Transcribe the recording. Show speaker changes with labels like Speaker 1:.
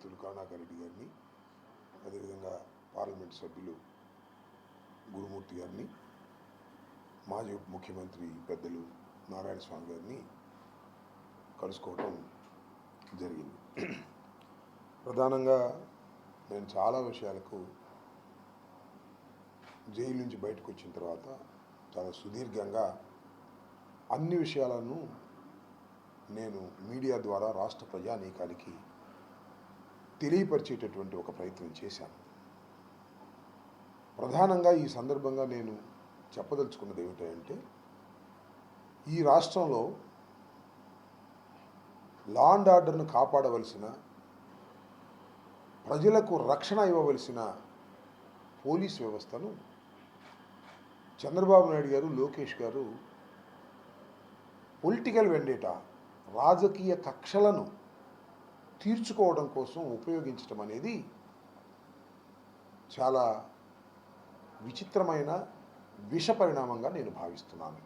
Speaker 1: మిత్రులు కరుణాకర్ రెడ్డి గారిని, అదేవిధంగా పార్లమెంట్ సభ్యులు గురుమూర్తి గారిని, మాజీ ముఖ్యమంత్రి పెద్దలు నారాయణ స్వామి గారిని కలుసుకోవటం జరిగింది. ప్రధానంగా నేను చాలా విషయాలకు జైలు నుంచి బయటకు వచ్చిన తర్వాత చాలా సుదీర్ఘంగా అన్ని విషయాలను నేను మీడియా ద్వారా రాష్ట్ర ప్రజానీకానికి తెలియపరిచేటటువంటి ఒక ప్రయత్నం చేశాను. ప్రధానంగా ఈ సందర్భంగా నేను చెప్పదలుచుకున్నది ఏమిటంటే, ఈ రాష్ట్రంలో లా అండ్ ఆర్డర్ను కాపాడవలసిన, ప్రజలకు రక్షణ ఇవ్వవలసిన పోలీస్ వ్యవస్థను చంద్రబాబు నాయుడు గారు, లోకేష్ గారు పొలిటికల్ వెండేటా, రాజకీయ కక్షలను తీర్చుకోవడం కోసం ఉపయోగించడం అనేది చాలా విచిత్రమైన విష పరిణామంగా నేను భావిస్తున్నాను.